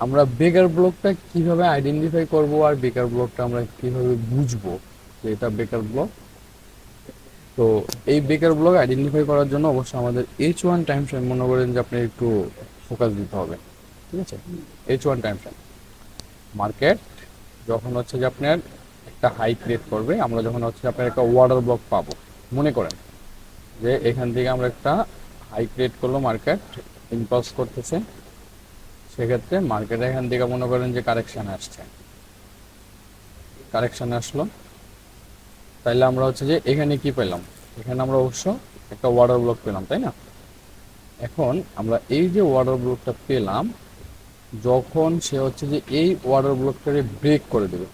আমরা বেকার ব্লকটা কিভাবে আইডেন্টিফাই করব আর বেকার ব্লকটা আমরা কিভাবে বুঝবো যে এটা বেকার ব্লক। তো এই বেকার ব্লক আইডেন্টিফাই করার জন্য অবশ্যই আমাদের H1 টাইম ফ্রেম মনে করেন যে আপনি একটু ফোকাস দিতে হবে। ঠিক আছে, H1 টাইম ফ্রেম মার্কেট যখন হচ্ছে যে আপনার একটা হাই ক্রিয়েট করবে, আমরা যখন হচ্ছে আপনার একটা ওয়াটার ব্লক পাবো, মনে করেন যে এখান থেকে আমরা একটা হাই ক্রিয়েট করলো, মার্কেট ইম্পালস করতেছে, সেক্ষেত্রে মার্কেট এখান থেকে মনে করেন যে কারেকশানে আসছে, কারেকশানে আসলো, তাইলে আমরা হচ্ছে যে এখানে কি পেলাম, এখানে আমরা অবশ্য একটা ওয়াটার ব্লক পেলাম, তাই না? এখন আমরা এই যে ওয়াটার ব্লকটা পেলাম, যখন সে হচ্ছে যে এই ওয়াটার ব্লকটাকে ব্রেক করে দেবে,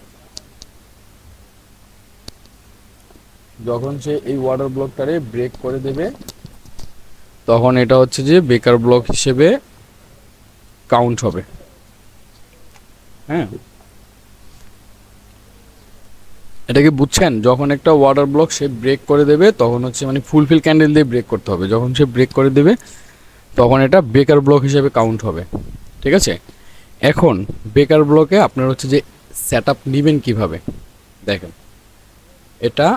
যখন সে এই ওয়াটার ব্লকটারে ব্রেক করে দেবে, তখন এটা হচ্ছে যে বেকার ব্লক হিসেবে কাউন্ট হবে। হ্যাঁ, এটা কি বুঝছেন? যখন একটা ওয়াটার ব্লক সে ব্রেক করে দেবে তখন হচ্ছে মানে ফুলফিল ক্যান্ডেল দিয়ে ব্রেক করতে হবে, যখন সে ব্রেক করে দেবে তখন এটা বেকার ব্লক হিসেবে কাউন্ট হবে। ঠিক আছে, এখন বেকার ব্লকে আপনার হচ্ছে যে সেট আপ নেবেন কীভাবে দেখেন। এটা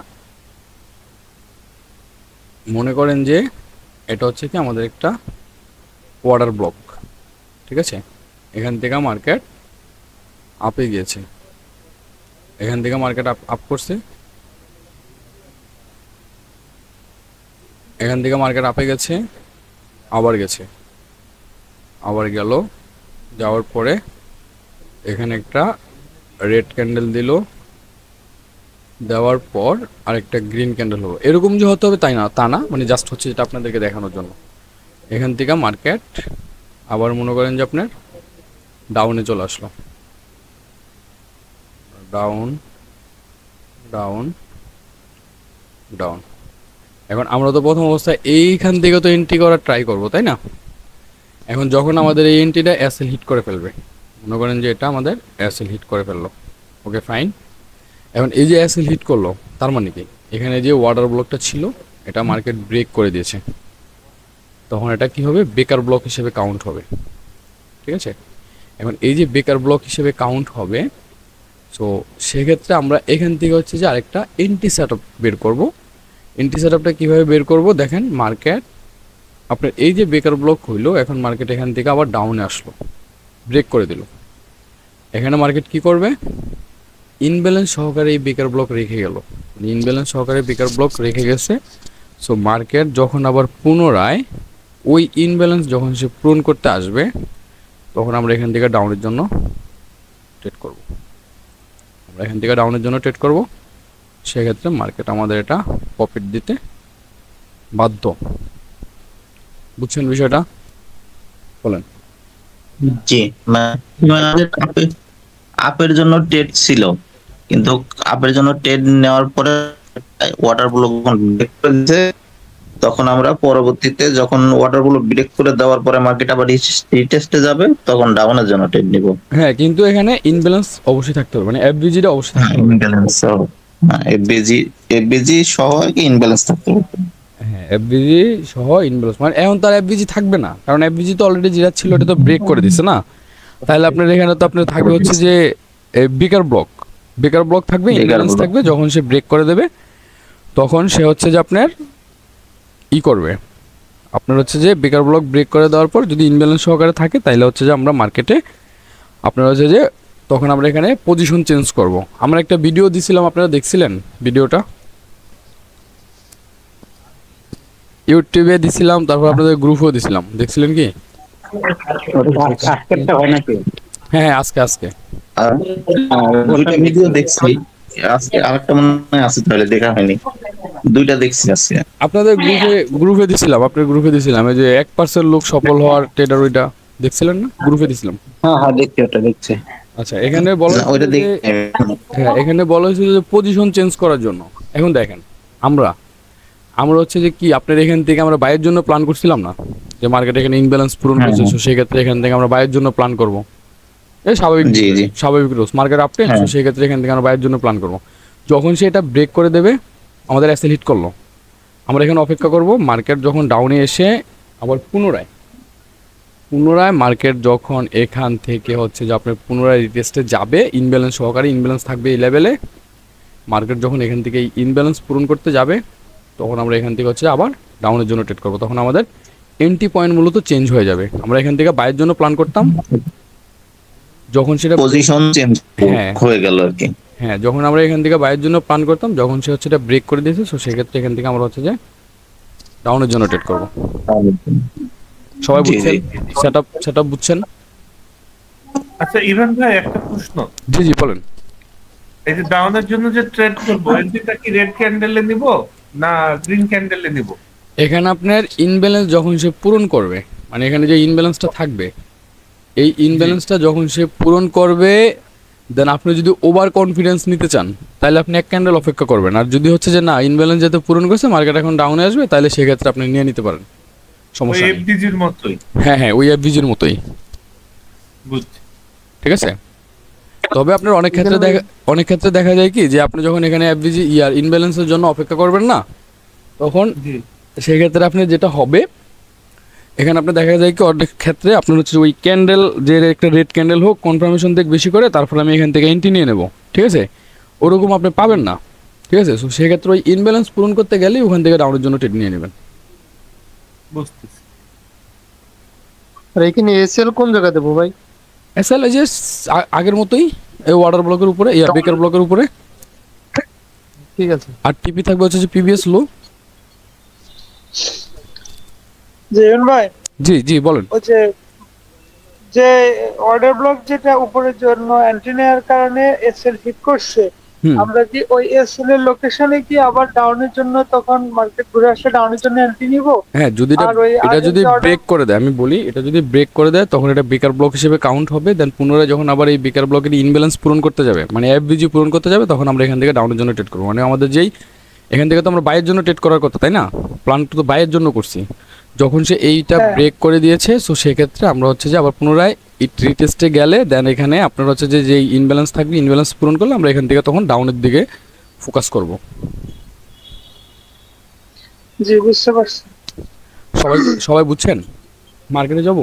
মনে করেন যে এটা হচ্ছে কি আমাদের একটা ওয়াটার ব্লক। ঠিক আছে, এখান থেকে মার্কেট আপে গিয়েছে, এখান থেকে মার্কেট আপ আপ করছে, এখান থেকে মার্কেট আপে গেছে, আবার গেছে, আবার গেল, যাওয়ার পরে এখানে একটা রেড ক্যান্ডেল দিল, দেওয়ার পর আরেকটা গ্রিন ক্যান্ডেল হলো। এরকম যে হতে হবে তাই না, তা না, মানে জাস্ট হচ্ছে যেটা আপনাদেরকে দেখানোর জন্য। এখান থেকে মার্কেট আবার মনে করেন যে আপনার ডাউনে চলে আসলো, ডাউন, ডাউন, ডাউন। এখন আমরা তো প্রথম অবস্থায় এইখান থেকে তো এন্ট্রি করার ট্রাই করবো, তাই না? এখন যখন আমাদের এই এন্ট্রিটা এসএল হিট করে ফেলবে, মনে করেন যে এটা আমাদের এসএল হিট করে ফেললো, ওকে ফাইন। এখন এই যে এসএল হিট করলো তার মানে কি, এখানে যে ওয়াটার ব্লকটা ছিল এটা মার্কেট ব্রেক করে দিয়েছে, তখন এটা কি হবে, বেকার ব্লক হিসেবে কাউন্ট হবে। ঠিক আছে, এখন এই যে বেকার ব্লক হিসেবে কাউন্ট হবে, সো সেক্ষেত্রে আমরা এখান থেকে হচ্ছে যে আরেকটা এন্টি সেট আপ বের করবো। এন্টি সেট আপটা কীভাবে বের করবো দেখেন, মার্কেট আপনার এই যে বেকার ব্লক হইলো, এখন মার্কেট এখান থেকে আবার ডাউনে আসলো, ব্রেক করে দিল, এখানে মার্কেট কি করবে, ইনব্যালেন্স সহকারে এই বেকার ব্লক রেখে গেল, ইনব্যালেন্স সহকারে বেকার ব্লক রেখে গেছে। সো মার্কেট যখন আবার পুনরায় ওই ইনব্যালেন্স যখন সে পূরণ করতে আসবে, তখন আমরা এখান থেকে ডাউনের জন্য ট্রেড করব, আমরা এখান থেকে ডাউনের জন্য ট্রেড করব। সেক্ষেত্রে মার্কেট আমাদের এটা প্রফিট দিতে বাধ্য। বুঝছেন বিষয়টা? বলেন। জি, আমাদের আপের জন্য টেট ছিল, কিন্তু আপের জন্য টেট নেওয়ার পরে ওয়াটার ব্লক ব্রেক করে দিয়েছে। তখন আমরা পরবর্তীতে যখন ওয়াটার ব্লক ব্রেক করে দেওয়ার পরে মার্কেট আবার রিটেস্টে যাবে, তখন ডাউনের জন্য টেট নিব। হ্যাঁ, কিন্তু এখানে ইনব্যালেন্স অবশ্যই থাকতে হবে, মানে এফবিজিটা অবশ্যই হ্যাঁ, থাকতে হবে। ইমব্যালেন্স সহ, এফবিজি এফবিজি সহ কি ইমব্যালেন্স থাকতে হবে। হ্যাঁ, এফবিজি সহ ইনভেস্ট মানে এখন তার এফবিজি থাকবে না, কারণ এফবিজি তো অলরেডি যেটা ছিল এটা তো ব্রেক করে দিছে না। তাহলে আপনার এখানে তো আপনার থাকবে হচ্ছে যে বেকার ব্লক, বেকার ব্লক থাকবে, বেকার ইনব্যালেন্স ব্লক। থাকবে, যখন সে ব্রেক করে দেবে তখন সে হচ্ছে যে আপনার ই করবে, আপনার হচ্ছে যে বেকার ব্লক ব্রেক করে দেওয়ার পর যদি ইনব্যালেন্স সহকারে থাকে তাহলে হচ্ছে যে আমরা মার্কেটে আপনার হচ্ছে যে তখন আমরা এখানে পজিশন চেঞ্জ করব। আমরা একটা ভিডিও দিছিলাম, আপনারা দেখছিলেন ভিডিওটা? ইউটিউবে দিছিলাম, তারপর আপনাদের গ্রুপেও দিছিলাম, দেখছিলেন কি? আজকেরটা হয় নাকি? হ্যাঁ হ্যাঁ, আজকে আজকে। আর ওইটা ভিডিও দেখছি, আজকে আরেকটা মনে হয় আছে, তাহলে দেখা হয়নি, দুইটা দেখছি আজকে। আপনাদের গ্রুপে দিছিলাম, আপনার গ্রুপে দিছিলাম, এই যে 1% লোক সফল হওয়ার ট্রেডার, ওইটা দেখছিলেন না? গ্রুপে দিছিলাম। হ্যাঁ হ্যাঁ, দেখছি, ওটা দেখছি। আচ্ছা, এখানে বলা না, হয়েছিল ওইটা যে, দেখি। হ্যাঁ এখানে বলা হয়েছিল যে পজিশন চেঞ্জ করার জন্য। এখন দেখেন, আমরা আমরা হচ্ছে যে কি আপনার এখান থেকে আমরা বাইয়ের জন্য প্ল্যান করছিলাম না, যে মার্কেট এখানে ইনব্যালেন্স পূরণ হ্যাঁ করছে, হ্যাঁ, সো সেক্ষেত্রে এখান থেকে আমরা বাইয়ের জন্য প্ল্যান করব। এই স্বাভাবিক জি বিষয়, জি, স্বাভাবিক রোজ মার্কেট আপ টেন, হ্যাঁ সো সেক্ষেত্রে এখান থেকে আমরা বাইয়ের জন্য প্ল্যান করব। যখন সে এটা ব্রেক করে দেবে, আমাদের অ্যাসেল হিট করলো, আমরা এখানে অপেক্ষা করব মার্কেট যখন ডাউনে এসে আবার পুনরায় পুনরায় মার্কেট যখন এখান থেকে হচ্ছে যে আপনার পুনরায় রিটেস্টে যাবে ইনব্যালেন্স সহকারে, ইনব্যালেন্স থাকবে এই লেভেলে, মার্কেট যখন এখান থেকে ইনব্যালেন্স পূরণ করতে যাবে তখন আমরা এখান থেকে হচ্ছে আবার ডাউনের জন্য ট্রেড করবো। তখন আমাদের এন্ট্রি পয়েন্ট মূলত চেঞ্জ হয়ে যাবে। আমরা এখান থেকে বাইয়ের জন্য প্ল্যান করতাম, যখন সেটা পজিশন চেঞ্জ হ্যাঁ হয়ে গেল আর কি। হ্যাঁ, যখন আমরা এখান থেকে বাইয়ের জন্য প্ল্যান করতাম, যখন সে হচ্ছে এটা ব্রেক করে দিয়েছে, সো সেক্ষেত্রে এখান থেকে আমরা হচ্ছে যে ডাউনের জন্য ট্রেড করবো। সবাই জি, বুঝছেন? জি। সেটআপ বুঝছেন? আচ্ছা ইভান ভাই, একটা প্রশ্ন। জি জি বলেন। এই যে ডাউনের জন্য যে ট্রেড করবো, এন্ট্রিটা কি রেড ক্যান্ডেলে নিব না গ্রিন ক্যান্ডেলে নিব? এখানে আপনার ইনব্যালেন্স যখন সে পূরণ করবে, মানে এখানে যে ইনব্যালেন্সটা থাকবে, এই ইনব্যালেন্সটা যখন সে পূরণ করবে, দেন আপনি যদি ওভার কনফিডেন্স নিতে চান তাহলে আপনি এক ক্যান্ডেল অপেক্ষা করবেন। আর যদি হচ্ছে যে না, ইনব্যালেন্স যাতে পূরণ করছে, মার্কেট এখন ডাউনে আসবে, তাহলে সেক্ষেত্রে আপনি নিয়ে নিতে পারেন, ওই সমস্যা নেই। এফডিজির মতোই। হ্যাঁ হ্যাঁ, ওই এফভিজির মতোই, বুঝছি। ঠিক আছে। তবে আপনার অনেক ক্ষেত্রে দেখা যায় কি, যে আপনি যখন এখানে এফভিজি ইনব্যালেন্সের জন্য অপেক্ষা করবেন না, তখন জি সেক্ষেত্রে আপনি যেটা হবে, এখানে আপনার দেখা যায় কি অনেক ক্ষেত্রে আপনার হচ্ছে ওই ক্যান্ডেল, যে একটা রেড ক্যান্ডেল হোক, কনফার্মেশন দেখ বেশি করে, তারপর আমি এখান থেকে এন্ট্রি নিয়ে নেব, ঠিক আছে, ওরকম আপনি পাবেন না, ঠিক আছে। সো সেক্ষেত্রে ওই ইনব্যালেন্স পূরণ করতে গেলেই ওখান থেকে ডাউনের জন্য ট্রেড নিয়ে নেবেন। বুঝতেছি। আর এখানে এসএল কোন জায়গা দেবো ভাই? এসএল এই যে আগের মতোই, এই ওয়াটার ব্লকের উপরে, বেকার ব্লকের উপরে, ঠিক আছে। আর টিপি থাকবে হচ্ছে যে পিবিএস লো। জেন ভাই, জি জি বলেন। ওই যে যে অর্ডার ব্লক যেটা উপরের জন্য এন্ট্রি নেওয়ার কারণে এসএল হিট করছে, হুম, আমরা কি ওই এসএল এর লোকেশনে কি আবার ডাউনের জন্য তখন মার্কেট ঘুরে আসলে ডাউনের জন্য এন্ট্রি নিব? হ্যাঁ, যদি আর ওই এটা আগের যদি যে order- ব্রেক করে দেয়, আমি বলি এটা যদি ব্রেক করে দেয়, তখন এটা বেকার ব্লক হিসেবে কাউন্ট হবে। দেন পুনরায় যখন আবার এই বেকার ব্লকের ইনব্যালেন্স পূরণ করতে যাবে, মানে এফবিজি পূরণ করতে যাবে, তখন আমরা এখান থেকে ডাউনের জন্য ট্রেড করবো। মানে আমাদের যেই এখান থেকে তো আমরা বাইয়ের জন্য ট্রেড করার কথা, তাই না? প্ল্যান তো বাইয়ের জন্য করছি। যখন সে এইটা হ্যাঁ। ব্রেক করে দিয়েছে, সো সেক্ষেত্রে আমরা হচ্ছে যে আবার পুনরায় এই রিটেস্টে গেলে, দেন এখানে আপনার হচ্ছে যে যেই ইনব্যালেন্স থাকবে, ইনব্যালেন্স পূরণ করলে আমরা এখান থেকে তখন ডাউনের দিকে ফোকাস করব। জি বুঝতে পারছি। সবাই সবাই বুঝছেন? মার্কেটে যাব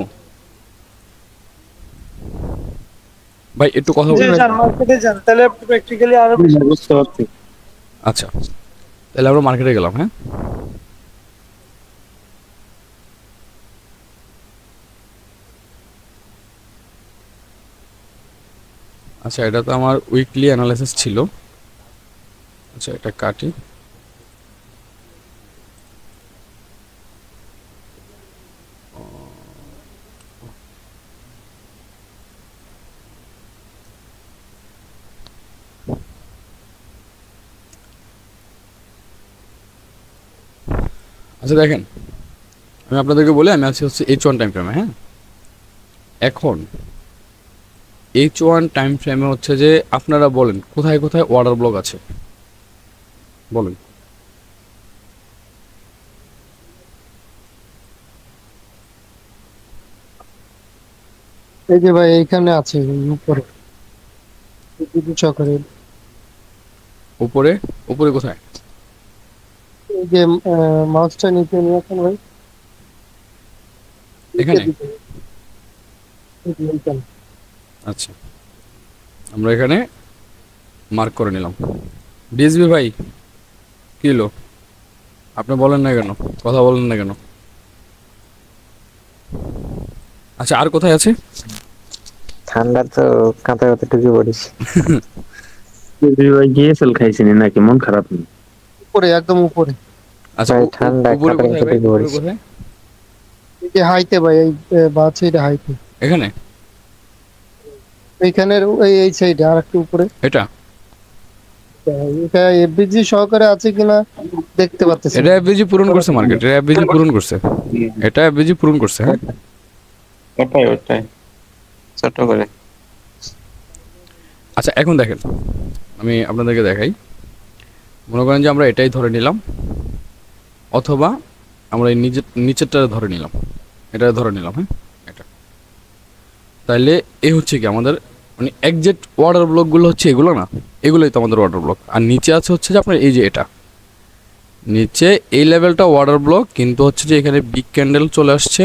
ভাই, একটু কথা জি বলবেন? যান, মার্কেটে যান, তাহলে প্র্যাকটিক্যালি আরো বেশি বুঝতে পারছি। আচ্ছা, তাহলে আমরা মার্কেটে গেলাম। হ্যাঁ, আচ্ছা, এটা তো আমার উইকলি অ্যানালাইসিস ছিল। আচ্ছা, এটা কাটি। আচ্ছা দেখেন, আমি আপনাদেরকে বলি, আমি আছি হচ্ছে H1 টাইম ফ্রেমে। হ্যাঁ, এখন H1 টাইম ফ্রেমে হচ্ছে যে আপনারা বলেন কোথায় কোথায় অর্ডার ব্লক আছে, বলেন। এই যে ভাই এইখানে আছে উপরে, দুটো চক্রে। উপরে উপরে কোথায়? এই যে মাউসটা নিচে নিয়ে আসেন ভাই। এখানে? এই যে এইখানে। আচ্ছা, আমরা এখানে মার্ক করে নিলাম। ডিএসবি ভাই, কি হলো? আপনি বলেন না কেন, কথা বলেন না কেন? আচ্ছা, আর কোথায় আছে? ঠান্ডা তো কাঁথা কাঁথা ঢুকে পড়িস। ভাই জিএসএল খাইছিনি নাকি? মন খারাপ নেই? উপরে, একদম উপরে। আচ্ছা, ভাই, ঠান্ডা, উপরে কাঁপা কোথায় ভাই? কাঁপা উপরে পড়েছে। কোথায়? এই যে হাইতে ভাই, এই বাছে এটা হাইতে। এখানে? এইখানের এই সাইডে আর একটু উপরে। এটা এটা এফবিজি সহকারে আছে কিনা দেখতে পাচ্ছেন। এটা এফবিজি পূরণ করছে মার্কেট, এটা এফবিজি পূরণ করছে, এটা এফবিজি পূরণ করছে। হ্যাঁ, ওটাই ওটাই ছোট করে। আচ্ছা এখন দেখেন, আমি আপনাদেরকে দেখাই। মনে করেন যে আমরা এটাই ধরে নিলাম, অথবা আমরা এই নিচেরটা ধরে নিলাম, এটা ধরে নিলাম। হ্যাঁ, এটা তাইলে এই হচ্ছে কি আমাদের মানে একজ্যাক্ট অর্ডার ব্লকগুলো হচ্ছে এগুলো না, এগুলোই তো আমাদের অর্ডার ব্লক। আর নিচে আছে হচ্ছে যে আপনার এই যে এটা নিচে এই লেভেলটা অর্ডার ব্লক, কিন্তু হচ্ছে যে এখানে বিগ ক্যান্ডেল চলে আসছে,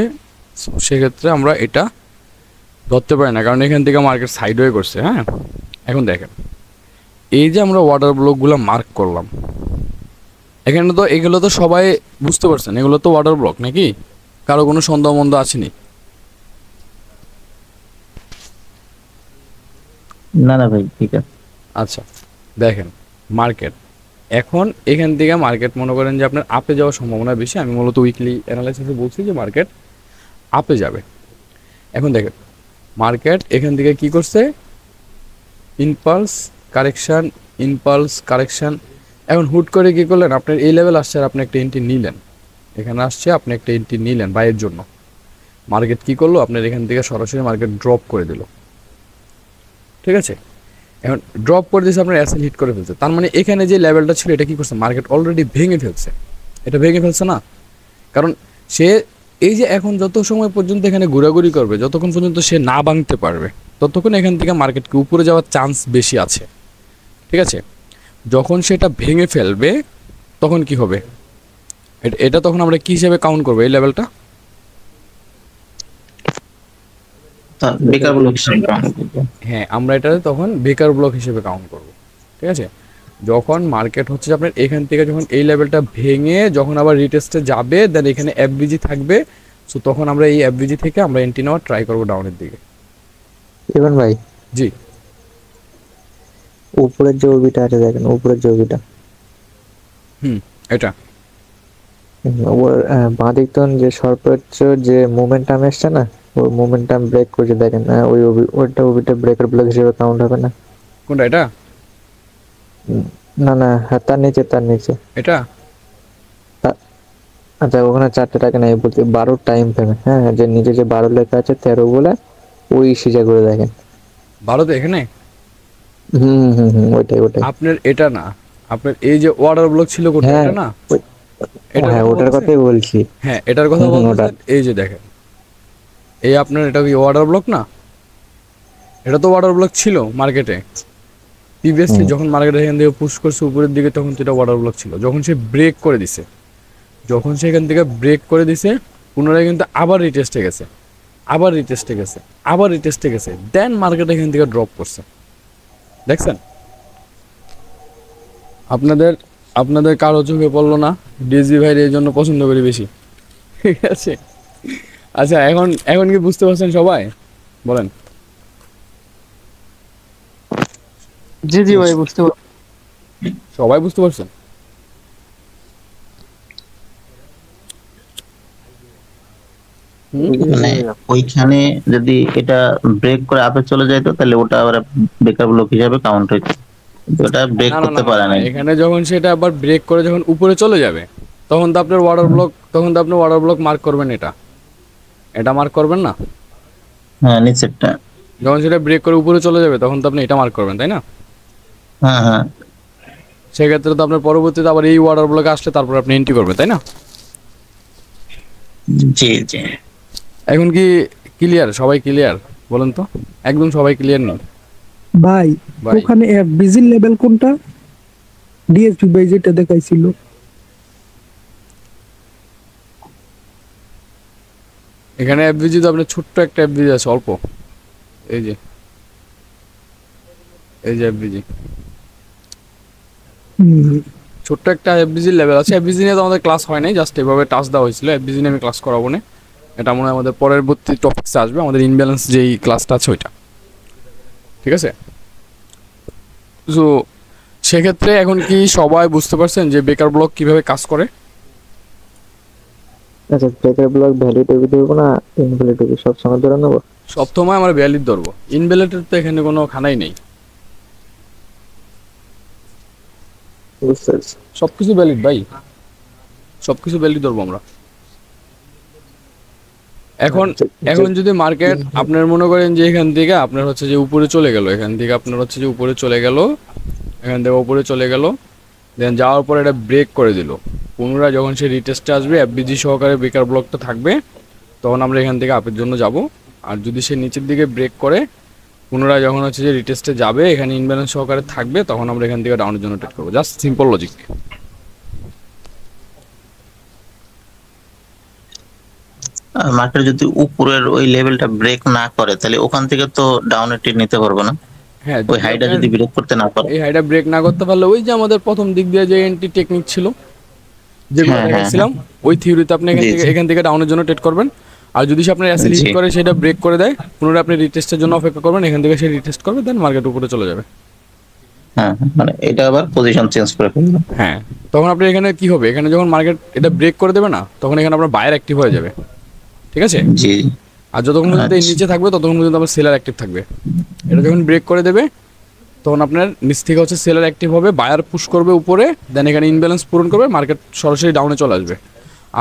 সো সেক্ষেত্রে আমরা এটা ধরতে পারি না, কারণ এখান থেকে মার্কেট সাইডওয়ে করছে। হ্যাঁ, এখন দেখেন এই যে আমরা ওয়াটার ব্লকগুলো মার্ক করলাম, এখানে তো এগুলো তো সবাই বুঝতে পারছেন, এগুলো তো ওয়াটার ব্লক নাকি? কারো কোনো সন্দেহ মন্দ আসেনি? না না ভাই, ঠিক আছে। আচ্ছা দেখেন মার্কেট এখন এখান থেকে মার্কেট মনে করেন যে আপনার আপে যাওয়ার সম্ভাবনা বেশি। আমি মূলত উইকলি অ্যানালাইসিসে বলছি যে মার্কেট আপে যাবে। এখন দেখেন মার্কেট এখান থেকে কি করছে, ইম্পালস কারেকশন, ইম্পালস কারেকশন। এখন হুট করে কি করলেন, আপনার এই লেভেল আসছে আর আপনি একটা এন্ট্রি নিলেন, এখানে আসছে আপনি একটা এন্ট্রি নিলেন বাইয়ের জন্য। মার্কেট কি করলো, আপনার এখান থেকে সরাসরি মার্কেট ড্রপ করে দিল। ঠিক আছে, এখন ড্রপ করে দিয়েছে, আপনার অ্যাসেল হিট করে ফেলছে। তার মানে এখানে যে লেভেলটা ছিল এটা কি করছে, মার্কেট অলরেডি ভেঙে ফেলছে। এটা ভেঙে ফেলছে না, কারণ সে এই যে এখন যত সময় পর্যন্ত এখানে ঘোরাঘুরি করবে, যতক্ষণ পর্যন্ত সে না ভাঙতে পারবে ততক্ষণ এখান থেকে মার্কেটকে উপরে যাওয়ার চান্স বেশি আছে। ঠিক আছে, যখন সেটা ভেঙে ফেলবে তখন কি হবে, এটা তখন আমরা কি হিসেবে কাউন্ট করবো এই লেভেলটা? বেকার ব্লক হিসেবে count করবো। হ্যাঁ, আমরা এটা তখন বেকার ব্লক হিসেবে কাউন্ট করব। ঠিক আছে, যখন মার্কেট হচ্ছে যে আপনার এখান থেকে যখন এই লেভেলটা ভেঙে যখন আবার রিটেস্টে যাবে, দেন এখানে এফবিজি থাকবে। সো তখন আমরা এই এফবিজি থেকে আমরা এন্ট্রি নেওয়ার ট্রাই করবো ডাউনের দিকে। ইভান ভাই, জি, উপরের যে ওবিটা আছে দেখেন, উপরের যে ওবিটা, এটা ওর বাঁদিক তখন যে সর্বোচ্চ যে মোমেন্টাম এসছে না, ওই মোমেন্টাম ব্রেক করছে দেখেন। ওই ওইটা ওবিটা ব্রেকার ব্লক হিসেবে কাউন্ট হবে না? কোনটা, এটা? না না, হ্যাঁ তার নিচে, তার নিচে। এটা আচ্ছা, ওখানে 4টে টাকা নাই বলতে 12 টাইম ফ্রেমে, হ্যাঁ, যে নিচে যে 12 লেখা আছে 13 বলে ওই সিজা করে দেখেন। ভারতে এখানে ওইটাই ওইটাই। আপনার এটা না, আপনার এই যে ওয়াটার ব্লক ছিল কোনটা, হ্যাঁ এটা না? হ্যাঁ, ওটার কথাই বলছি। হ্যাঁ, এটার কথা বলছেন। এই যে দেখেন, এই আপনার এটা কি ওয়াটার ব্লক না? এটা তো ওয়াটার ব্লক ছিল মার্কেটে প্রিভিয়াসলি, যখন মার্কেট এখান থেকে পুশ করছে উপরের দিকে তখন তো এটা ওয়াটার ব্লক ছিল। যখন সে ব্রেক করে দিছে, যখন সে এখান থেকে ব্রেক করে দিছে, পুনরায় কিন্তু আবার রিটেস্টে গেছে, আবার রিটেস্টে গেছে, আবার রিটেস্টে গেছে, দেন মার্কেট এখান থেকে ড্রপ করছে। দেখছেন? আপনাদের আপনাদের কারো চোখে পড়লো না? ডিএসবি ভাইয়ের এই জন্য পছন্দ করি বেশি। ঠিক আছে, আচ্ছা এখন এখন কি বুঝতে পারছেন সবাই? বলেন। জি জি ভাই, বুঝতে পারছি। সবাই বুঝতে পারছেন? মানে ওইখানে যদি এটা ব্রেক করে আপে চলে যাইতো তাহলে ওটা আবার বেকার ব্লক হিসাবে কাউন্ট হইতো, কিন্তু ওটা ব্রেক না, না, করতে না, পারে না, নাই। এখানে যখন সেটা আবার ব্রেক করে যখন উপরে চলে যাবে তখন তো আপনার ওয়াটার ব্লক, তখন তো আপনি ওয়াটার ব্লক মার্ক করবেন, এটা এটা মার্ক করবেন না? হ্যাঁ, নিচেরটা। যখন সেটা ব্রেক করে উপরে চলে যাবে তখন তো আপনি এটা মার্ক করবেন, তাই না? হ্যাঁ হ্যাঁ, সেক্ষেত্রে তো আপনার পরবর্তীতে আবার এই ওয়াটার ব্লকে আসলে তারপর আপনি এন্ট্রি করবেন, তাই না? জি জি। এখন কি ক্লিয়ার? সবাই ক্লিয়ার? বলেন তো, একদম সবাই ক্লিয়ার নেই ভাই ভাই? ওখানে বিজির লেভেল কোনটা? ডিএসপি ভাই যেটা দেখাইছিল। এখানে এফবিজি তো আপনার ছোট্ট একটা এফবিজি আছে, অল্প। এই যে এই যে এফবিজি, ছোট্ট একটা এফবিজি লেভেল আছে। এফবিজি নিয়ে তো আমাদের ক্লাস হয় নাই, জাস্ট এভাবে টাচ দেওয়া হয়েছিল। এফবিজি নিয়ে আমি ক্লাস করাবো না, এটা মনে হয় আমাদের পরবর্তী টপিক্সে আসবে, আমাদের ইনব্যালেন্স যেই ক্লাসটা আছে ওইটা। ঠিক আছে, সো সেক্ষেত্রে এখন কি সবাই বুঝতে পারছেন যে বেকার ব্লক কিভাবে কাজ করে? আচ্ছা, ব্রেকার ব্লক ভ্যালিডেবল দেবো না ইনভ্যালিডেবল সব সময় ধরে নেবো? সবসময় আমরা ভ্যালিড ধরবো, ইনভ্যালিডের তো এখানে কোনো খানাই নেই, বুঝতে পারছি। সবকিছু ভ্যালিড ভাই, সবকিছু ভ্যালিড ধরবো আমরা। এখন এখন যদি মার্কেট আপনার মনে করেন যে এখান থেকে আপনার হচ্ছে যে উপরে চলে গেল, এখান থেকে আপনার হচ্ছে যে উপরে চলে গেল, এখান থেকে উপরে চলে গেল, দেন যাওয়ার পর এটা ব্রেক করে দিল, পুনরায় যখন সে রিটেস্টে আসবে এফবিজি সহকারে বেকার ব্লকটা থাকবে, তখন আমরা এখান থেকে আপের জন্য যাব। আর যদি সে নিচের দিকে ব্রেক করে পুনরায় যখন হচ্ছে যে রিটেস্টে যাবে, এখানে ইনব্যালেন্স সহকারে থাকবে, তখন আমরা এখান থেকে ডাউনের জন্য ট্রেড করবো। Just simple logic. মার্কেট যদি উপরের ওই লেভেলটা ব্রেক না করে তাহলে ওখান থেকে তো ডাউনের ট্রেড নিতে পারবো না, হ্যাঁ, ওই হাইটা যদি ব্রেক করতে না পারে। এই হাইটা ব্রেক না করতে পারলে ওই যে আমাদের প্রথম দিক দিয়ে যে এন্ট্রি টেকনিক ছিল যেগুলো হ্যাঁ, হ্যাঁ, দেখাচ্ছিলাম, ওই থিওরিতে আপনি জি, জি। এখান থেকে ডাউনের জন্য ট্রেড করবেন। আর যদি সে আপনার অ্যাসেল হিট জি। করে সেটা ব্রেক করে দেয়, পুনরায় আপনি রিটেস্টের জন্য অপেক্ষা করবেন, এখান থেকে সে রিটেস্ট করবে, দেন মার্কেট উপরে চলে যাবে। হ্যাঁ, মানে এটা আবার পজিশন চেঞ্জ করে ফেলবে। হ্যাঁ, তখন আপনি এখানে কি হবে, এখানে যখন মার্কেট এটা ব্রেক করে দেবে না, তখন এখানে আপনার বায়ার অ্যাক্টিভ হয়ে যাবে, ঠিক আছে? জি। আর যতক্ষণ পর্যন্ত এই আচ্ছা। নিচে থাকবে ততক্ষণ পর্যন্ত আপনার সেলার অ্যাক্টিভ থাকবে। এটা যখন ব্রেক করে দেবে তখন আপনার নিচ থেকে হচ্ছে সেলার অ্যাক্টিভ হবে, বায়ার পুশ করবে উপরে, দেন এখানে ইনব্যালেন্স পূরণ করবে, মার্কেট সরাসরি ডাউনে চলে আসবে।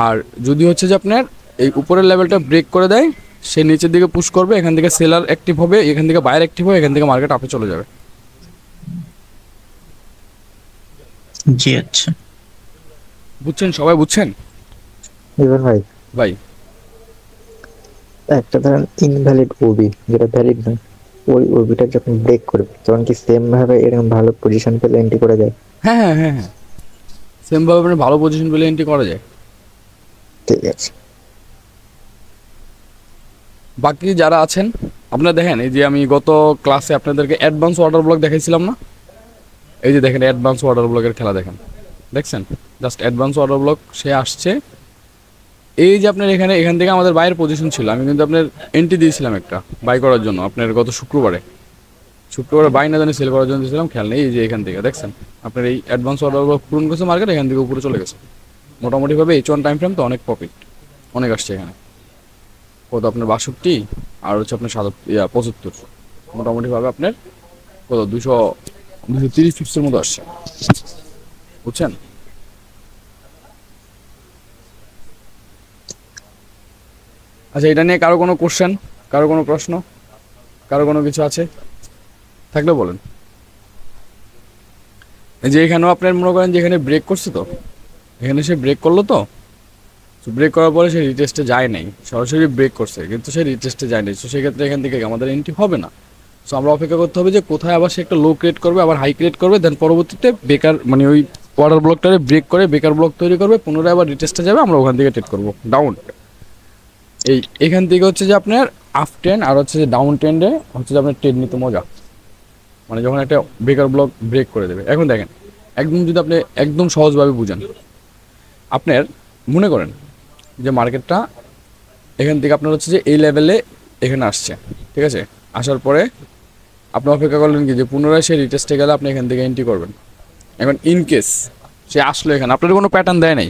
আর যদি হচ্ছে যে আপনার এই উপরের লেভেলটা ব্রেক করে দেয়, সে নিচের দিকে পুশ করবে, এখান থেকে সেলার অ্যাক্টিভ হবে, এখান থেকে বায়ার অ্যাক্টিভ হবে, এখান থেকে মার্কেট আপে চলে যাবে। জি, আচ্ছা। বুঝছেন? সবাই বুঝছেন? ইভেন ভাই, ভাই একটা ধরেন ইনভ্যালিড ওবি যেটা ভ্যালিড না, ওই ওবিটা যখন ব্রেক করবে তখন কি সেম ভাবে এরকম ভালো পজিশন পেলে এন্ট্রি করা যায়? হ্যাঁ হ্যাঁ হ্যাঁ হ্যাঁ, সেমভাবে আপনার ভালো পজিশন পেলে এন্ট্রি করা যায়। ঠিক আছে। বাকি যারা আছেন আপনারা দেখেন, এই যে আমি গত ক্লাসে আপনাদেরকে অ্যাডভান্স অর্ডার ব্লক দেখাইছিলাম না, এই যে দেখেন অ্যাডভান্স অর্ডার ব্লকের খেলা দেখেন, দেখছেন? জাস্ট অ্যাডভান্স অর্ডার ব্লক সে আসছে, এই যে আপনার এখান থেকে আমাদের বাইরের পজিশন ছিল, আমি কিন্তু আপনার এন্ট্রি দিয়েছিলাম একটা বাই করার জন্য আপনার গত শুক্রবারে বাই না জানি সেল করার জন্য দিয়েছিলাম, খেয়াল নেই। এই যে এখান থেকে দেখছেন আপনার এই অ্যাডভান্স অর্ডার ব্লক পূরণ করছে মার্কেট, এখান থেকে উপরে চলে গেছে মোটামুটিভাবে। H1 টাইম ফ্রেম তো অনেক প্রফিট, অনেক আসছে এখানে। কত আপনার 62 আর হচ্ছে আপনার 75, মোটামুটিভাবে আপনার কত 230 পিপসের মতো আসছে, বুঝছেন? আচ্ছা, এটা নিয়ে কারো কোনো কোশ্চেন, কারো কোনো প্রশ্ন, কারো কোনো কিছু আছে থাকলে বলেন। এই যে এখানেও আপনার মনে করেন যে এখানে ব্রেক করছে, তো এখানে সে ব্রেক করলো, তো ব্রেক করার পরে সে রিটেস্টে যায় নাই, সরাসরি ব্রেক করছে কিন্তু সে রিটেস্টে যায় নাই। তো সেক্ষেত্রে এখান থেকে আমাদের এন্ট্রি হবে না। সো আমরা অপেক্ষা করতে হবে যে কোথায় আবার সে একটা লো ক্রিয়েট করবে, আবার হাই ক্রিয়েট করবে, দেন পরবর্তীতে বেকার মানে ওই অর্ডার ব্লকটারে ব্রেক করে বেকার ব্লক তৈরি করবে, পুনরায় আবার রিটেস্টে যাবে, আমরা ওখান থেকে ট্রেড করবো ডাউন। এখান থেকে হচ্ছে যে আপনার আপ ট্রেন্ড আর হচ্ছে যে ডাউন ট্রেন্ডে হচ্ছে যে আপনার ট্রেড নিতে মজা, মানে যখন একটা বেকার ব্লক ব্রেক করে দেবে। এখন দেখেন একদম যদি আপনি একদম সহজভাবে বুঝেন, আপনার মনে করেন যে মার্কেটটা এখান থেকে আপনার হচ্ছে যে এই লেভেলে এখানে আসছে, ঠিক আছে? আসার পরে আপনি অপেক্ষা করলেন কি যে পুনরায় সে রিটেস্টে গেলে আপনি এখান থেকে এন্ট্রি করবেন। এখন ইন কেস সে আসলো এখানে, আপনার কোনো প্যাটার্ন দেয় নাই,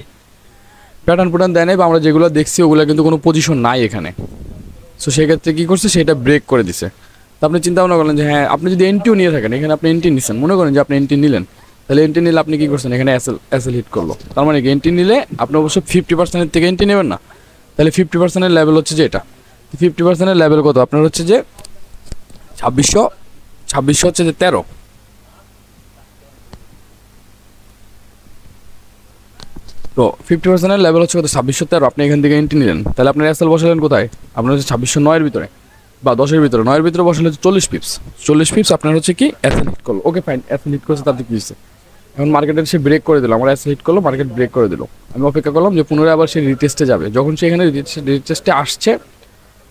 প্যাটার্ন দেয় নাই, বা আমরা যেগুলো দেখছি ওগুলো কিন্তু কোনো পজিশন নাই এখানে। সো সেক্ষেত্রে কী করছে, সেটা ব্রেক করে দিছে। তো আপনি চিন্তা ভাবনা করলেন যে হ্যাঁ, আপনি যদি এন্ট্রিও নিয়ে থাকেন, এখানে আপনি এন্ট্রি নিচ্ছেন, মনে করেন যে আপনি এন্ট্রি নিলেন, তাহলে এন্ট্রি নিলে আপনি কী করছেন, এখানে এসএল হিট করলো, তার মানে কি এন্ট্রি নিলে আপনি অবশ্যই 50% থেকে এন্ট্রি নেবেন না। তাহলে 50% লেভেল হচ্ছে যে এটা, 50% লেভেল কত আপনার হচ্ছে যে 2600 হচ্ছে যে 13, তো 50% লেভেল হচ্ছে কত 2613, আপনি এখান থেকে এন্ট্রি নিলেন, তাহলে আপনার এসএল বসালেন কোথায়, আপনার হচ্ছে 2609 ভিতরে বা 10 ভিতরে, 9 ভিতরে বসালে হচ্ছে 40 পিপস আপনার হচ্ছে কি এসএল হিট করলো। ওকে ফাইন, এসএল হিট করেছে, তাতে কি হচ্ছে, এখন মার্কেটের সে ব্রেক করে দিল, আমার এসএল হিট করলো, মার্কেট ব্রেক করে দিল, আমি অপেক্ষা করলাম যে পুনরায় আবার সে রিটেস্টে যাবে। যখন সে এখানে রিটেস্টে আসছে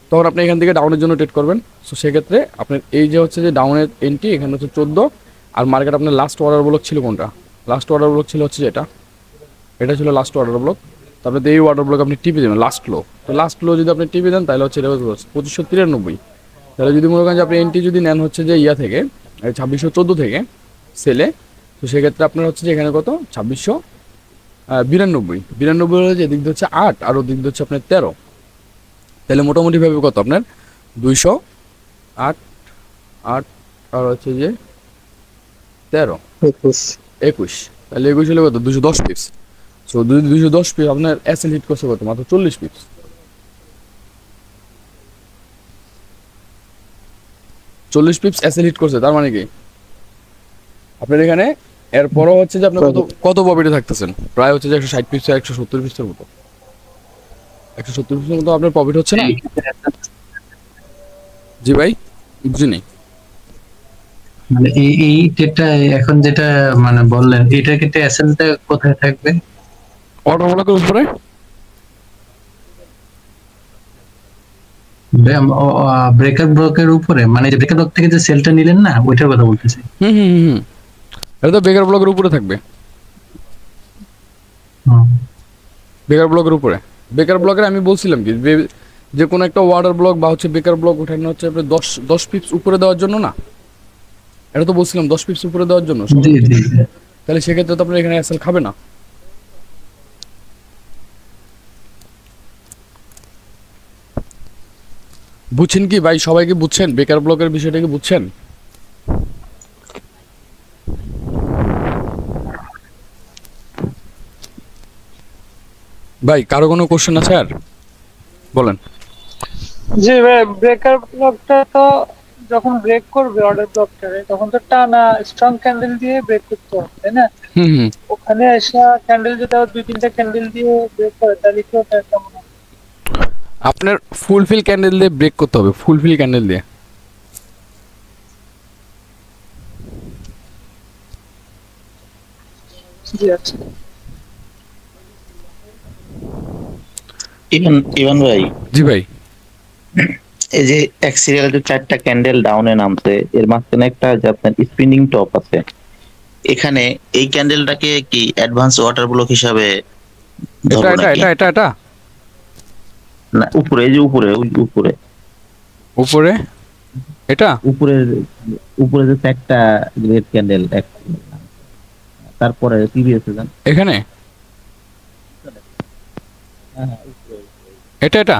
তখন আপনি এখান থেকে ডাউনের জন্য ট্রেড করবেন। সো সেক্ষেত্রে আপনার এই যে হচ্ছে যে ডাউনের এন্ট্রি এখানে হচ্ছে 14, আর মার্কেট আপনার লাস্ট অর্ডার ব্লক ছিল কোনটা, লাস্ট অর্ডার ব্লক ছিল হচ্ছে যেটা, এটা ছিল লাস্ট অর্ডার ব্লক। তারপরে এই অর্ডার ব্লক আপনি টিপে দেবেন লাস্ট লো, তো লাস্ট লো যদি আপনি টিপে দেন তাহলে হচ্ছে এটা 2593। তাহলে যদি মনে করেন যে আপনি এন্ট্রি যদি নেন হচ্ছে যে ইয়া থেকে 2614 থেকে সেলে, তো সেক্ষেত্রে আপনার হচ্ছে যে এখানে কত 2692 হচ্ছে এদিক দিয়ে হচ্ছে 8 আর ওদিক দিয়ে হচ্ছে আপনার 13, তাহলে মোটামুটিভাবে কত আপনার 208 8 আর হচ্ছে যে 13 21, তাহলে 21 হলে কত 210 পিপস। সো 210 পিপস আপনার এসএল হিট করছে কত, মাত্র 40 পিপস। 40 পিপস এসএল হিট করছে, তার মানে কি আপনার এখানে এরপরও হচ্ছে যে আপনার কত প্রফিটে থাকতেছেন, প্রায় হচ্ছে যে 160 পিপস 170 পিপসের মতো, 170 পিপসের মতো আপনার প্রফিট হচ্ছে না? জি ভাই, বুঝিনি। মানে এই ডেটা এখন যেটা মানে বললেন, এটা কিন্তু এসএলটা কোথায় থাকবে? অর্ডার ব্লকের উপরে, ব্রেকার ব্লকের উপরে, মানে যে ব্রেকার ব্লক থেকে যে সেলটা নিলেন না, ওইটার কথা বলতেছি। হুম, এটা তো বেকার ব্লকের উপরে থাকবে। বেকার ব্লকের উপরে, বেকার ব্লকের আমি বলছিলাম কি যে কোনো একটা ওয়াটার ব্লক বা হচ্ছে বেকার ব্লক ওঠানো হচ্ছে আপনি 10 পিপস উপরে দেওয়ার জন্য না, এটা তো বলছিলাম 10 পিপস উপরে দেওয়ার জন্য। তাহলে সেক্ষেত্রে তো আপনার এখানে এসএল খাবে না। বুঝছেন কি ভাই, সবাইকে বুঝছেন বেকার ব্লকের বিষয়টা কি বুঝছেন? ভাই কারো কোনো কোশ্চেন আছে আর বলেন। জি ভাই, ব্রেকার ব্লকটা তো যখন ব্রেক করবে অর্ডার ব্লকটারে, তখন তো টানা স্ট্রং ক্যান্ডেল দিয়ে ব্রেক করতে হবে, তাই না? ওখানে এসে ক্যান্ডেল যদি আবার 2-3টা ক্যান্ডেল দিয়ে ব্রেক করে, তাহলে কি ওটা কেমন হবে? আপনার ফুলফিল ক্যান্ডেল দিয়ে ব্রেক করতে হবে, ফুলফিল ক্যান্ডেল দিয়ে। জি আচ্ছা। ইভান ভাই। জি ভাই। এই যে এক সিরিয়ালে যে 4টা ক্যান্ডেল ডাউনে নামছে, এর মাঝখানে একটা যে আপনার স্পিনিং টপ আছে, এখানে এই ক্যান্ডেলটাকে কি অ্যাডভান্স ওয়াটার ব্লক হিসাবে ধরবো নাকি? এটা না, উপরে, এই যে উপরে, ওই উপরে উপরে, এটা উপরে যে 4টা রেড ক্যান্ডেল, তারপরে প্রিভিয়াস যান এখানে, এটা এটা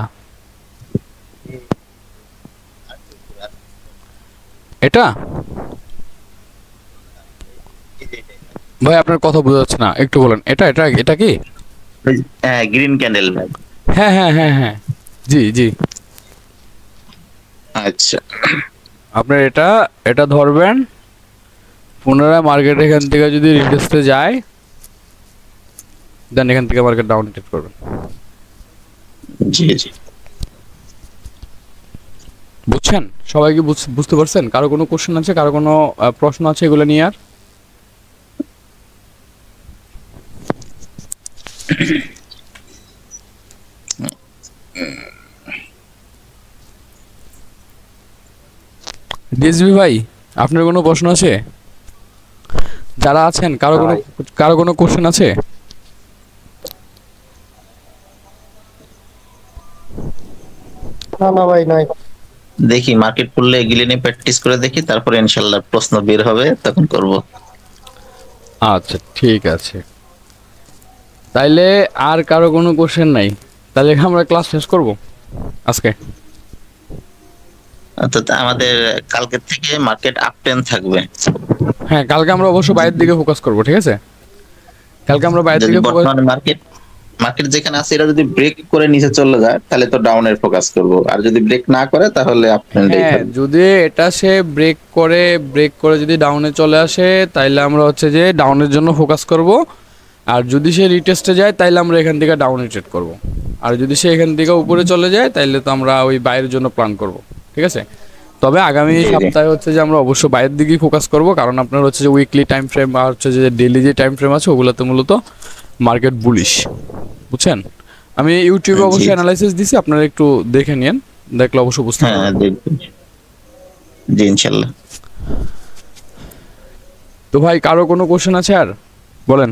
এটা ভাই আপনার কথা বোঝা যাচ্ছে না, একটু বলেন। এটা এটা এটা কি? হ্যাঁ, গ্রিন ক্যান্ডেল ভাই। হ্যাঁ, জি জি। আচ্ছা, আপনার এটা এটা ধরবেন, পুনরায় মার্কেট এখান থেকে যদি রিটেস্টে যায়, দেন এখান থেকে মার্কেট ডাউন ট্রেড করবেন। জি জি, বুঝছেন? সবাই কি বুঝতে পারছেন? কারো কোনো কোশ্চেন আছে, কারো কোনো প্রশ্ন আছে এগুলো নিয়ে? আর ডিএসবি ভাই আপনার কোনো প্রশ্ন আছে? যারা আছেন কারো কোনো কোশ্চেন আছে? না ভাই নাই। দেখি মার্কেট করলে এগুলি নিয়ে প্র্যাকটিস করে দেখি, তারপরে ইনশাল্লাহ প্রশ্ন বের হবে, তখন করব। আচ্ছা ঠিক আছে, তাইলে আর কারো কোনো কোশ্চেন নাই? তাহলে আমরা ক্লাস শেষ করব আজকে। অর্থাৎ আমাদের কালকে থেকে মার্কেট আপ টেন থাকবে। হ্যাঁ, কালকে আমরা অবশ্য বাইরের দিকে ফোকাস করব, ঠিক আছে? কালকে আমরা বাইরের দিকে বর্তমানে মার্কেট যেখানে আছে, এটা যদি ব্রেক করে নিচে চলে যায় তাহলে তো ডাউনের ফোকাস করব, আর যদি ব্রেক না করে তাহলে আপ ট্রেন্ডেই হ্যাঁ, থাকবে। যদি এটা সে ব্রেক করে যদি ডাউনে চলে আসে, তাইলে আমরা হচ্ছে যে ডাউনের জন্য ফোকাস করব। আর যদি সে রিটেস্টে যায়, তাইলে আমরা এখান থেকে ডাউনে ট্রেড করব। আর যদি সে এখান থেকে উপরে চলে যায়, তাইলে তো আমরা ওই বাইরের জন্য প্ল্যান করব, ঠিক আছে? তবে আগামী সপ্তাহে হচ্ছে যে আমরা অবশ্যই বাইরের দিকেই ফোকাস করব, কারণ আপনার হচ্ছে যে উইকলি টাইম ফ্রেম আর হচ্ছে যে ডেইলি যে টাইম ফ্রেম আছে, ওগুলোতে মূলত মার্কেট বুলিশ, বুঝছেন? আমি ইউটিউবে অবশ্যই অ্যানালাইসিস দিছি, আপনারা একটু দেখে নিন, দেখলে অবশ্যই বুঝতে পারবেন। হ্যাঁ, দেখব জি ইনশাআল্লাহ। তো ভাই কারো কোনো কোশ্চেন আছে আর বলেন।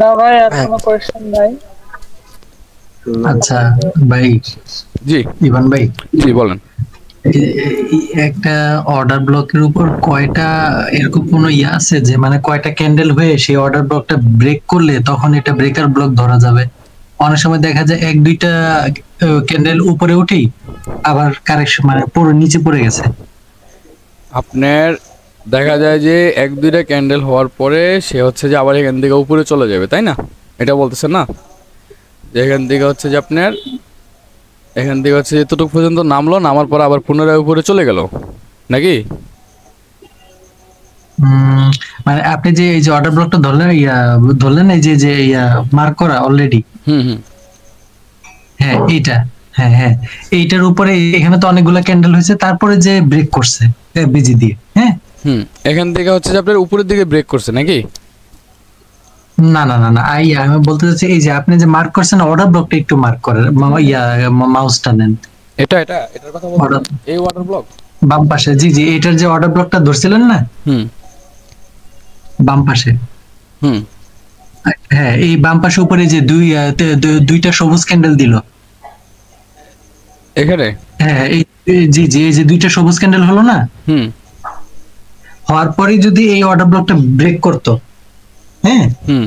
না ভাই, আর কোনো কোয়েশ্চেন নাই। আচ্ছা ভাই, জি ইভান ভাই, জি বলেন। একটা অর্ডার ব্লকের উপর কয়টা এরকম কোনো আছে যে মানে কয়টা ক্যান্ডেল হয়ে সেই অর্ডার ব্লকটা ব্রেক করলে তখন এটা ব্রেকার ব্লক ধরা যাবে? অনেক সময় দেখা যায় 1-2টা ক্যান্ডেল উপরে উঠেই আবার কারেকশন, মানে পুরো নিচে পড়ে গেছে। আপনার দেখা যায় যে 1-2টা ক্যান্ডেল হওয়ার পরে সে হচ্ছে যে আবার এখান থেকে উপরে চলে যাবে, তাই না? এটা বলতেছেন না যে এখান থেকে হচ্ছে যে আপনার এখান থেকে হচ্ছে এতটুকু পর্যন্ত নামলো, নামার পর আবার পুনরায় উপরে চলে গেল নাকি? মানে আপনি যে এই যে অর্ডার ব্লকটা ধরলেন এই যে মার্ক করা অলরেডি, হ্যাঁ এইটা, হ্যাঁ এইটার উপরে এখানে তো অনেকগুলা ক্যান্ডেল হয়েছে, তারপরে যে ব্রেক করছে বিজি দিয়ে, হ্যাঁ এখান থেকে হচ্ছে যে আপনার উপরের দিকে ব্রেক করছে নাকি? না না না না আমি বলতে চাচ্ছি এই যে আপনি যে মার্ক করছেন অর্ডার ব্লকটা একটু মার্ক করেন মাউসটা নেন এটার কথা বলছেন, এই ওয়াটার ব্লক বাম পাশে। জি জি, এটার যে অর্ডার ব্লকটা ধরছিলেন না হুম বাম পাশে, হুম হ্যাঁ এই বাম পাশে উপরে যে দুইটা সবুজ ক্যান্ডেল দিল, এখানে হ্যাঁ জি জি, এই যে দুইটা সবুজ ক্যান্ডেল হলো না, হুম হওয়ার পরে যদি এই অর্ডার ব্লকটা ব্রেক করতো, হ্যাঁ হুম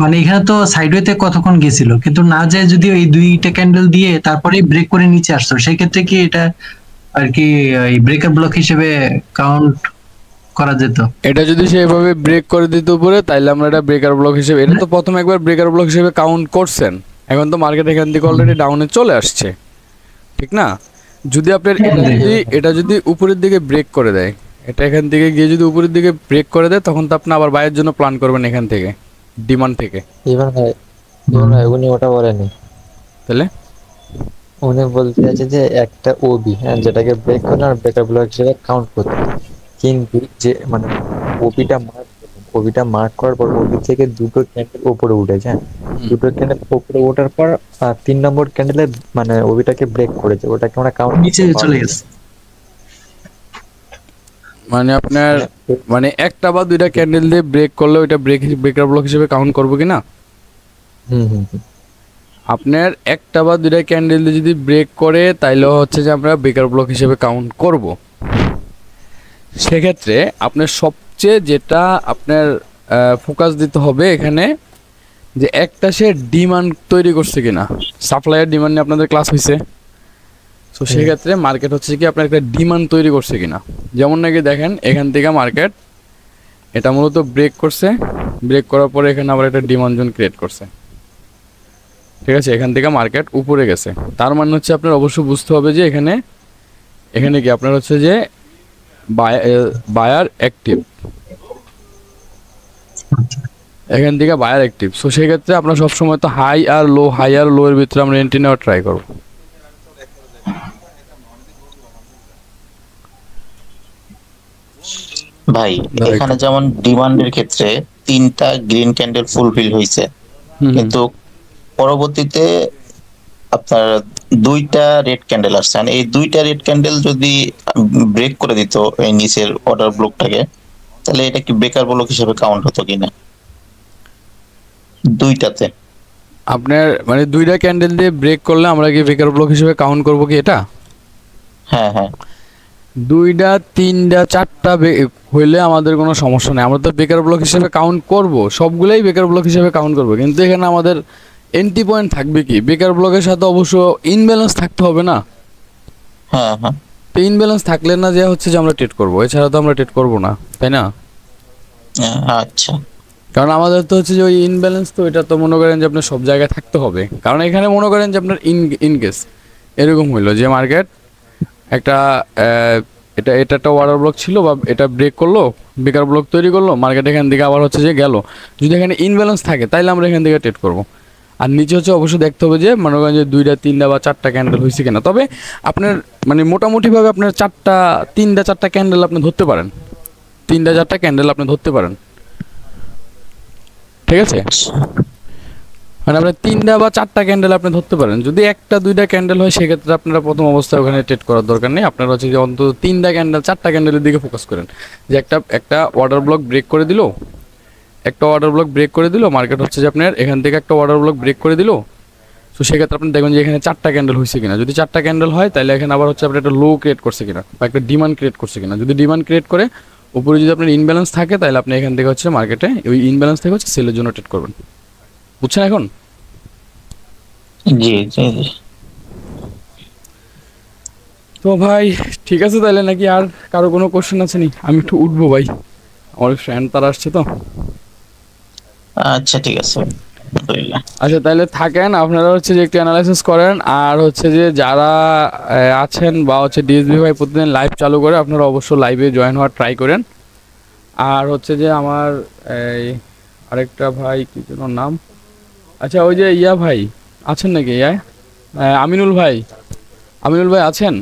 মানে এখানে তো সাইডওয়েতে কতক্ষণ গেছিল, কিন্তু না যায় যদি এই দুইটা ক্যান্ডেল দিয়ে তারপরে ব্রেক করে নিচে আসতো, সেই ক্ষেত্রে কি এটা আর কি এই ব্রেকার ব্লক হিসেবে কাউন্ট করা যেত? এটা যদি সেভাবে ব্রেক করে দিত উপরে, তাইলে আমরা এটা ব্রেকার ব্লক হিসেবে, এটা তো প্রথম একবার ব্রেকার ব্লক হিসেবে কাউন্ট করছেন, এখন তো মার্কেট এখান থেকে অলরেডি ডাউনে চলে আসছে, ঠিক না? যদি আপনার এটা যদি উপরের দিকে ব্রেক করে দেয়, এটা এখান থেকে গিয়ে যদি উপরের দিকে ব্রেক করে দেয়, তখন তো আপনি আবার বাইয়ের জন্য প্ল্যান করবেন এখান থেকে, ডিমান্ড থেকে। ইভান ভাই উনি ওটা বলেনি, তাহলে উনি বলতে আছে যে একটা ওবি, হ্যাঁ, যেটাকে ব্রেক করে আর ব্রেকার ব্লক হিসেবে কাউন্ট করতে, কিন্তু যে মানে ওবিটা মার্ক করার পর ওবি থেকে দুটো ক্যান্ডেল উপরে উঠেছে, হ্যাঁ, দুটো ক্যান্ডেল উপরে ওঠার পর 3 নম্বর ক্যান্ডেলে মানে ওবিটাকে ব্রেক করেছে, ওটাকে আমরা কাউন্ট নিচে চলে গেছে। মানে আপনার মানে একটা বা দুইটা ক্যান্ডেল দিয়ে ব্রেক করলে ওইটা ব্রেকার ব্লক হিসেবে কাউন্ট করবো কি না? আপনার একটা বা দুইটা ক্যান্ডেল দিয়ে যদি ব্রেক করে, তাইলে হচ্ছে যে আমরা ব্রেকার ব্লক হিসেবে কাউন্ট করব। সেক্ষেত্রে আপনার সবচেয়ে যেটা আপনার ফোকাস দিতে হবে এখানে, যে একটা সে ডিমান্ড তৈরি করছে কিনা, সাপ্লাইয়ের ডিমান্ড নিয়ে আপনাদের ক্লাস হয়েছে। তো সেক্ষেত্রে মার্কেট হচ্ছে কি আপনার একটা ডিমান্ড তৈরি করছে কিনা, যেমন নাকি দেখেন এখান থেকে মার্কেট এটা মূলত ব্রেক করছে, ব্রেক করার পরে এখানে আবার একটা ডিমান্ড জোন ক্রিয়েট করছে, ঠিক আছে? এখান থেকে মার্কেট উপরে গেছে, তার মানে হচ্ছে আপনার অবশ্যই বুঝতে হবে যে এখানে কি আপনার হচ্ছে যে বায়ার অ্যাক্টিভ, এখান থেকে বায়ার অ্যাক্টিভ। সো সেক্ষেত্রে আমরা সবসময় তো হাই আর লো এর ভিতরে আমরা এন্ট্রি নেওয়ার ট্রাই করব। ভাই এখানে যেমন ডিমান্ডের ক্ষেত্রে 3টা গ্রিন ক্যান্ডেল ফুলফিল হয়েছে, কিন্তু পরবর্তীতে আপনার 2টা রেড ক্যান্ডেল আসছে। এই 2টা রেড ক্যান্ডেল যদি ব্রেক করে দিত এই নিচের অর্ডার ব্লকটাকে, তাহলে এটা কি ব্রেকার ব্লক হিসেবে কাউন্ট হতো কিনা? 2টাতে আপনার মানে 2টা ক্যান্ডেল দিয়ে ব্রেক করলে আমরা কি ব্রেকার ব্লক হিসেবে কাউন্ট করব কি এটা? হ্যাঁ হ্যাঁ, 2টা 3টা 4টা হইলে আমাদের কোনো সমস্যা নেই, আমরা তো ব্রেকার ব্লক হিসেবে কাউন্ট করব, সবগুলাই ব্রেকার ব্লক হিসেবে কাউন্ট করব। কিন্তু এখানে আমাদের এন্ট্রি পয়েন্ট থাকবে কি, ব্রেকার ব্লকের সাথে অবশ্য ইনব্যালেন্স থাকতে হবে না? হ্যাঁ হ্যাঁ, তো ইনব্যালেন্স থাকলে না যে হচ্ছে যে আমরা ট্রেড করব, এছাড়া তো আমরা ট্রেড করব না, তাই না? আচ্ছা, কারণ আমাদের তো হচ্ছে যে ওই ইনব্যালেন্স, তো এটা তো মনে করেন যে আপনার সব জায়গায় থাকতে হবে। কারণ এখানে মনে করেন যে আপনার ইনকেস এরকম হইলো যে মার্কেট একটা এটা একটা ওয়াটার ব্লক ছিল বা এটা ব্রেক করলো, ব্রেকার ব্লক তৈরি করলো, মার্কেট এখান থেকে আবার হচ্ছে যে গেল, যদি এখানে ইনব্যালেন্স থাকে তাইলে আমরা এখান থেকে ট্রেড করব। আর নিচে হচ্ছে অবশ্যই দেখতে হবে যে মনে করেন যে 2টা 3টা বা 4টা ক্যান্ডেল হয়েছে কিনা। তবে আপনার মানে মোটামুটিভাবে আপনার 3টা 4টা ক্যান্ডেল আপনি ধরতে পারেন, 3টা 4টা ক্যান্ডেল আপনি ধরতে পারেন, ঠিক আছে? মানে আপনার 3টা বা 4টা ক্যান্ডেল আপনি ধরতে পারেন। যদি 1টা 2টা ক্যান্ডেল হয়, সেক্ষেত্রে আপনারা প্রথম অবস্থায় ওখানে ট্রেড করার দরকার নেই, আপনারা হচ্ছে যে অন্তত 3টা ক্যান্ডেল 4টা ক্যান্ডেলের দিকে ফোকাস করেন। যে একটা অর্ডার ব্লক ব্রেক করে দিল, মার্কেট হচ্ছে যে আপনার এখান থেকে একটা অর্ডার ব্লক ব্রেক করে দিল। তো সেক্ষেত্রে আপনি দেখবেন যে এখানে 4টা ক্যান্ডেল হয়েছে কিনা, যদি 4টা ক্যান্ডেল হয় তাহলে এখানে আবার হচ্ছে আপনার একটা লো ক্রিয়েট করছে কিনা বা একটা ডিমান্ড ক্রিয়েট করছে কিনা। যদি ডিমান্ড ক্রিয়েট করে উপরে যদি আপনার ইনব্যালেন্স থাকে, তাহলে আপনি এখান থেকে হচ্ছে মার্কেটে ওই ইনব্যালেন্স থেকে হচ্ছে সেলের জন্য ট্রেড করবেন। বুঝছেন এখন? জি জি জি। তো ভাই ঠিক আছে তাহলে, নাকি আর কারো কোনো কোশ্চেন আছে নি? আমি একটু উঠবো ভাই, আমার ফ্রেন্ড তারা আসছে তো। আচ্ছা ঠিক আছে, আচ্ছা তাহলে থাকেন, আপনারা হচ্ছে যে একটু অ্যানালাইসিস করেন, আর হচ্ছে যে যারা আছেন বা হচ্ছে ডিএসবি ভাই প্রতিদিন লাইভ চালু করে, আপনারা অবশ্যই লাইভে জয়েন হওয়ার ট্রাই করেন। আর হচ্ছে যে আমার এই আরেকটা ভাই কি যেন নাম, আচ্ছা ওই যে ইয়া ভাই আছেন নাকি, আমিনুল ভাই আছেন?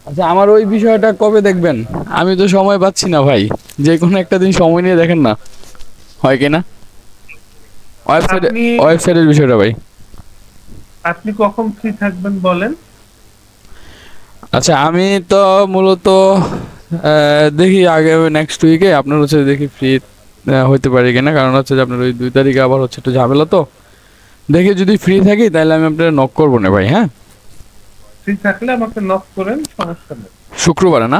আচ্ছা আমার ওই বিষয়টা কবে দেখবেন? আমি তো সময় পাচ্ছি না ভাই, যে কোনো একটা দিন সময় নিয়ে দেখেন না, হয় কি না? ওয়েবসাইটের বিষয়টা ভাই। আপনি কখন ফ্রি থাকবেন বলেন? আচ্ছা আমি তো মূলত দেখি আগে নেক্সট উইকে আপনার হচ্ছে দেখি ফ্রি হইতে পারি কিনা, কারণ হচ্ছে যে আপনার ওই 2 তারিখে আবার হচ্ছে একটু ঝামেলা, তো দেখি যদি ফ্রি থাকি তাহলে আমি আপনার নক করবো না ভাই। হ্যাঁ ফ্রি থাকলে আমাকে নক করেন, সমস্যা নেই। শুক্রবারে না?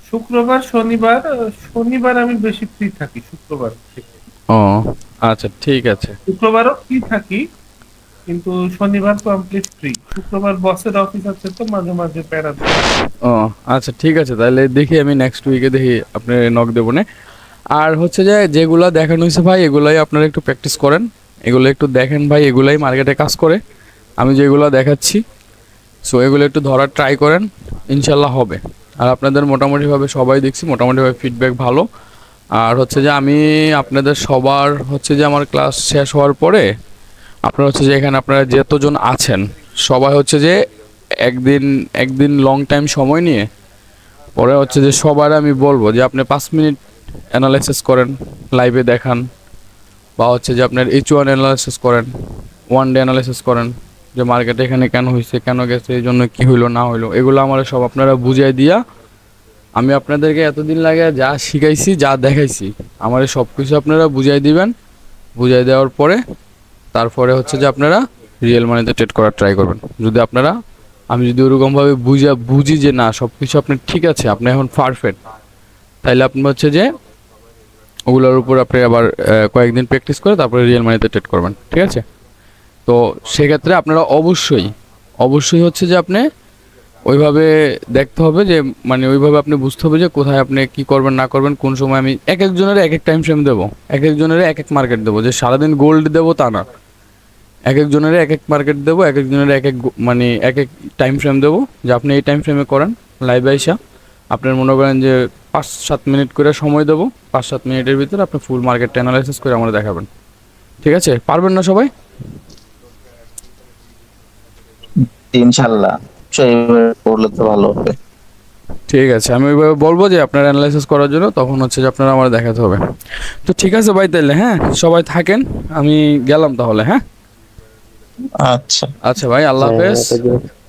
শুক্রবার শনিবার, শনিবার আমি বেশি ফ্রি থাকি শুক্রবার থেকে। ও আচ্ছা ঠিক আছে। শুক্রবারও ফ্রি থাকি কিন্তু শনিবার কমপ্লিট ফ্রি। শুক্রবার বসের অফিস আছে তো মাঝে মাঝে প্যারা দেয়। ও আচ্ছা ঠিক আছে, তাহলে দেখি আমি নেক্সট উইকে দেখি আপনি নক দেবো না। আর হচ্ছে যে যেগুলা দেখানো হয়েছে ভাই এগুলাই আপনারা একটু প্র্যাকটিস করেন, এগুলো একটু দেখেন ভাই, এগুলাই মার্কেটে কাজ করে। আমি যেগুলো দেখাচ্ছি সো এগুলো একটু ধরার ট্রাই করেন, ইনশাল্লাহ হবে। আর আপনাদের মোটামুটিভাবে সবাই দেখছি মোটামুটিভাবে ফিডব্যাক ভালো। আর হচ্ছে যে আমি আপনাদের সবার হচ্ছে যে আমার ক্লাস শেষ হওয়ার পরে আপনারা হচ্ছে যে এখানে আপনারা যতজন আছেন সবাই হচ্ছে যে একদিন লং টাইম সময় নিয়ে পরে হচ্ছে যে সবার আমি বলবো যে আপনি 5 মিনিট অ্যানালাইসিস করেন, লাইভে দেখান, বা হচ্ছে যে আপনার H1 অ্যানালাইসিস করেন, 1 ডে অ্যানালাইসিস করেন, যে মার্কেটে এখানে কেন হয়েছে, কেন গেছে, এই জন্য কী হইলো না হইলো, এগুলো আমার সব আপনারা বুঝাই দিয়া আমি আপনাদেরকে এতদিন লাগে যা শিখাইছি যা দেখাইছি আমার সব কিছু আপনারা বুঝাই দিবেন। বুঝাই দেওয়ার পরে তারপরে হচ্ছে যে আপনারা রিয়েল মানিতে ট্রেড করার ট্রাই করবেন। যদি আপনারা আমি যদি ওরকমভাবে বুঝি যে না সব কিছু আপনার ঠিক আছে, আপনি এখন পারফেক্ট, তাইলে আপনি হচ্ছে যে ওগুলোর উপর আপনি আবার কয়েকদিন প্র্যাকটিস করে তারপরে রিয়েল মানিতে ট্রেড করবেন, ঠিক আছে? তো সেক্ষেত্রে আপনারা অবশ্যই হচ্ছে যে আপনি ওইভাবে দেখতে হবে যে মানে ওইভাবে আপনি বুঝতে হবে যে কোথায় আপনি কি করবেন না করবেন, কোন সময়। আমি এক একজনের এক এক টাইম ফ্রেম দেবো, এক একজনের এক এক মার্কেট দেবো, যে সারাদিন গোল্ড দেবো তা না। এক একজনের এক এক মার্কেট দেবো, এক একজনের এক এক মানে এক এক টাইম ফ্রেম দেবো, যে আপনি এই টাইম ফ্রেমে করেন লাইভে আইসা। আপনার মনে করেন যে 5-7 মিনিট করে সময় দেবো, 5-7 মিনিটের ভিতরে আপনি ফুল মার্কেট অ্যানালাইসিস করে আমরা দেখাবেন, ঠিক আছে? পারবেন না সবাই? ইনশাল্লাহ সেইভাবে করলে তো ভালো হবে। ঠিক আছে, আমি ওইভাবে বলবো যে আপনার অ্যানালাইসিস করার জন্য, তখন হচ্ছে যে আপনারা আমার দেখাতে হবে। তো ঠিক আছে ভাই, তাহলে হ্যাঁ সবাই থাকেন, আমি গেলাম তাহলে। হ্যাঁ আচ্ছা আচ্ছা ভাই, আল্লাহ হাফেজ। হ্যাঁ,